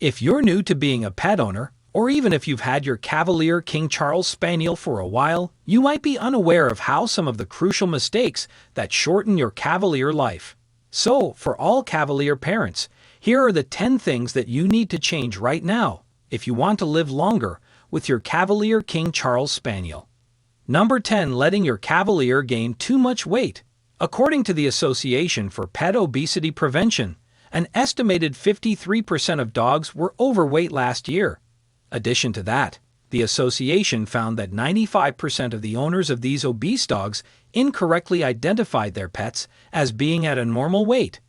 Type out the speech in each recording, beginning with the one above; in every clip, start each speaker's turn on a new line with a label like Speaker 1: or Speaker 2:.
Speaker 1: If you're new to being a pet owner, or even if you've had your Cavalier King Charles Spaniel for a while, you might be unaware of how some of the crucial mistakes that shorten your Cavalier life. So, for all Cavalier parents, here are the 10 things that you need to change right now if you want to live longer with your Cavalier King Charles Spaniel. Number 10. Letting your Cavalier gain too much weight. According to the Association for Pet Obesity Prevention, an estimated 53% of dogs were overweight last year. Addition to that, the association found that 95% of the owners of these obese dogs incorrectly identified their pets as being at a normal weight.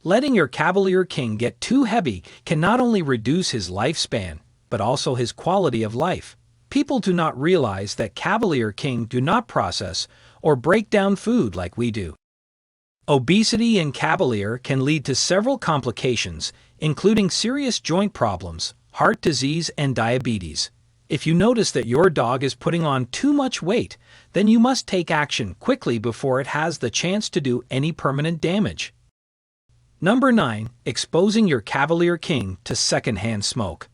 Speaker 1: Letting your Cavalier King get too heavy can not only reduce his lifespan, but also his quality of life. People do not realize that Cavalier King do not process or break down food like we do. Obesity in Cavalier can lead to several complications, including serious joint problems, heart disease, and diabetes. If you notice that your dog is putting on too much weight, then you must take action quickly before it has the chance to do any permanent damage. Number 9. Exposing your Cavalier King to secondhand smoke.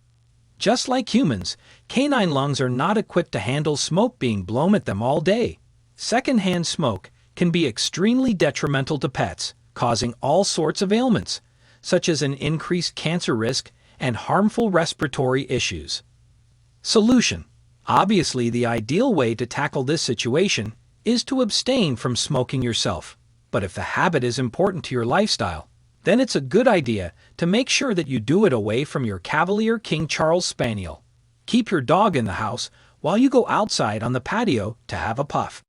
Speaker 1: Just like humans, canine lungs are not equipped to handle smoke being blown at them all day. Secondhand smoke can be extremely detrimental to pets, causing all sorts of ailments, such as an increased cancer risk and harmful respiratory issues. Solution. Obviously, the ideal way to tackle this situation is to abstain from smoking yourself. But if the habit is important to your lifestyle, then it's a good idea to make sure that you do it away from your Cavalier King Charles Spaniel. Keep your dog in the house while you go outside on the patio to have a puff.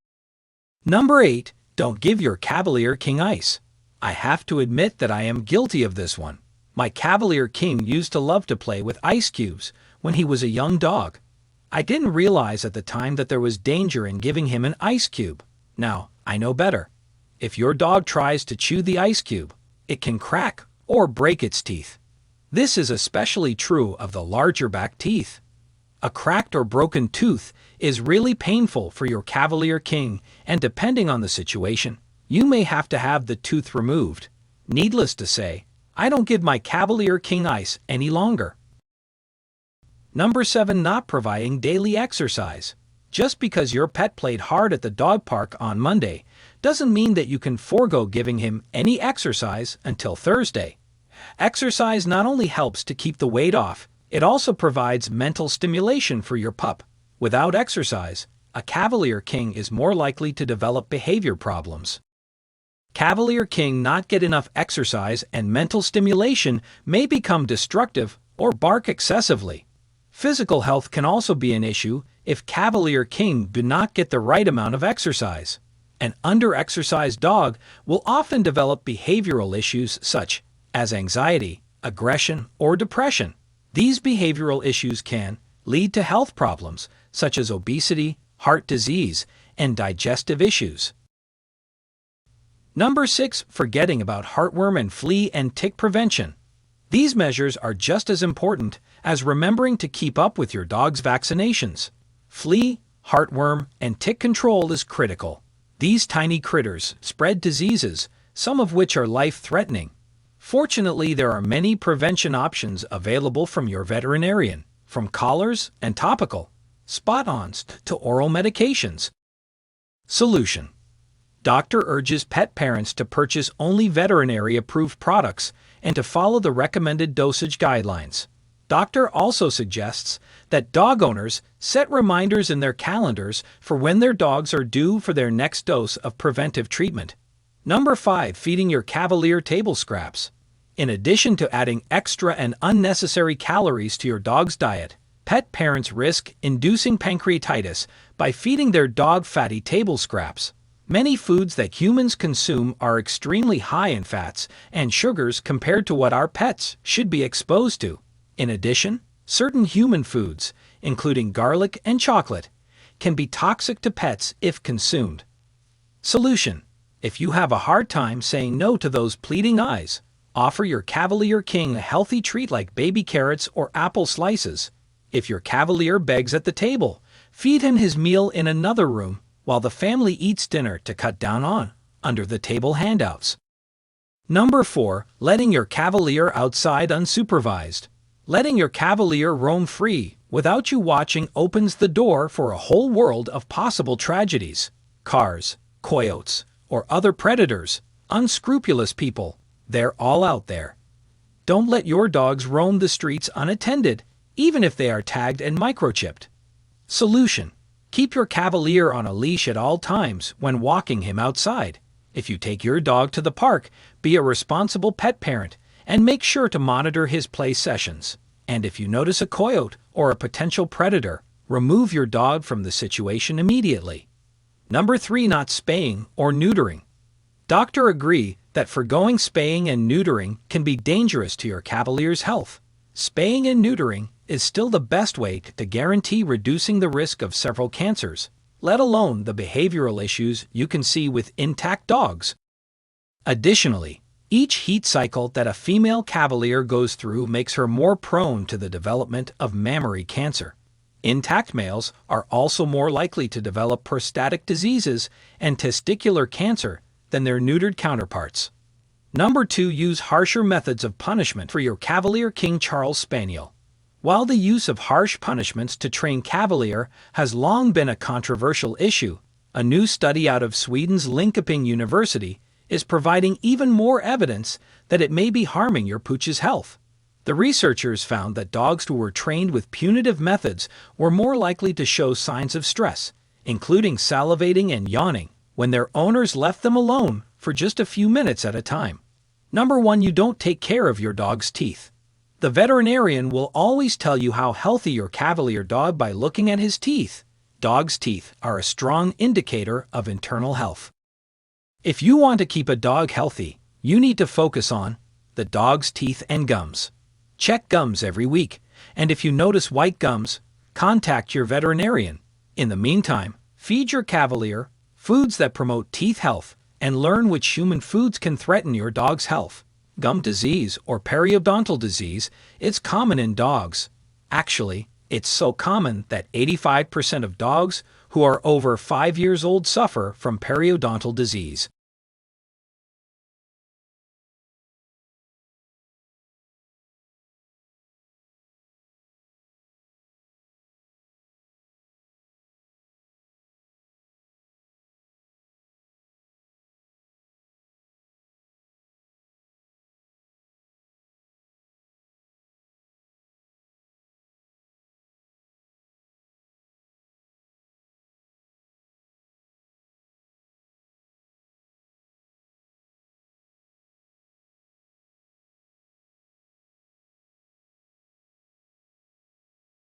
Speaker 1: Number 8. Don't give your Cavalier King ice. I have to admit that I am guilty of this one. My Cavalier King used to love to play with ice cubes when he was a young dog. I didn't realize at the time that there was danger in giving him an ice cube. Now, I know better. If your dog tries to chew the ice cube, it can crack or break its teeth. This is especially true of the larger back teeth. A cracked or broken tooth is really painful for your Cavalier King, and depending on the situation, you may have to have the tooth removed. Needless to say, I don't give my Cavalier King ice any longer. Number 7. Not providing daily exercise. Just because your pet played hard at the dog park on Monday doesn't mean that you can forego giving him any exercise until Thursday. Exercise not only helps to keep the weight off, it also provides mental stimulation for your pup. Without exercise, a Cavalier King is more likely to develop behavior problems. Cavalier King not get enough exercise and mental stimulation may become destructive or bark excessively. Physical health can also be an issue if Cavalier King do not get the right amount of exercise. An under-exercised dog will often develop behavioral issues such as anxiety, aggression, or depression. These behavioral issues can lead to health problems such as obesity, heart disease, and digestive issues. Number 6. Forgetting about heartworm and flea and tick prevention. These measures are just as important as remembering to keep up with your dog's vaccinations. Flea, heartworm, and tick control is critical. These tiny critters spread diseases, some of which are life-threatening. Fortunately, there are many prevention options available from your veterinarian, from collars and topical, spot-ons to oral medications. Solution. Doctor urges pet parents to purchase only veterinary-approved products and to follow the recommended dosage guidelines. Doctor also suggests that dog owners set reminders in their calendars for when their dogs are due for their next dose of preventive treatment. Number 5. Feeding your Cavalier table scraps. In addition to adding extra and unnecessary calories to your dog's diet, pet parents risk inducing pancreatitis by feeding their dog fatty table scraps. Many foods that humans consume are extremely high in fats and sugars compared to what our pets should be exposed to. In addition, certain human foods, including garlic and chocolate, can be toxic to pets if consumed. Solution. If you have a hard time saying no to those pleading eyes, offer your Cavalier King a healthy treat like baby carrots or apple slices. If your Cavalier begs at the table, feed him his meal in another room while the family eats dinner to cut down on under-the-table handouts. Number 4. Letting your Cavalier outside unsupervised. Letting your Cavalier roam free without you watching opens the door for a whole world of possible tragedies. Cars, coyotes, or other predators, unscrupulous people, they're all out there. Don't let your dogs roam the streets unattended, even if they are tagged and microchipped. Solution: keep your Cavalier on a leash at all times when walking him outside. If you take your dog to the park, be a responsible pet parent and make sure to monitor his play sessions. And if you notice a coyote or a potential predator, remove your dog from the situation immediately. Number 3. Not spaying or neutering. Doctors agree that foregoing spaying and neutering can be dangerous to your Cavalier's health. Spaying and neutering is still the best way to guarantee reducing the risk of several cancers, let alone the behavioral issues you can see with intact dogs. Additionally, each heat cycle that a female Cavalier goes through makes her more prone to the development of mammary cancer. Intact males are also more likely to develop prostatic diseases and testicular cancer than their neutered counterparts. Number 2. Use harsher methods of punishment for your Cavalier King Charles Spaniel. While the use of harsh punishments to train Cavalier has long been a controversial issue, a new study out of Sweden's Linköping University is providing even more evidence that it may be harming your pooch's health. The researchers found that dogs who were trained with punitive methods were more likely to show signs of stress, including salivating and yawning, when their owners left them alone for just a few minutes at a time. Number 1. You don't take care of your dog's teeth. The veterinarian will always tell you how healthy your Cavalier dog by looking at his teeth. Dogs' teeth are a strong indicator of internal health. If you want to keep a dog healthy, you need to focus on the dog's teeth and gums. Check gums every week, and if you notice white gums, contact your veterinarian. In the meantime, feed your Cavalier foods that promote teeth health and learn which human foods can threaten your dog's health. Gum disease or periodontal disease is common in dogs. Actually, it's so common that 85% of dogs who are over 5 years old suffer from periodontal disease.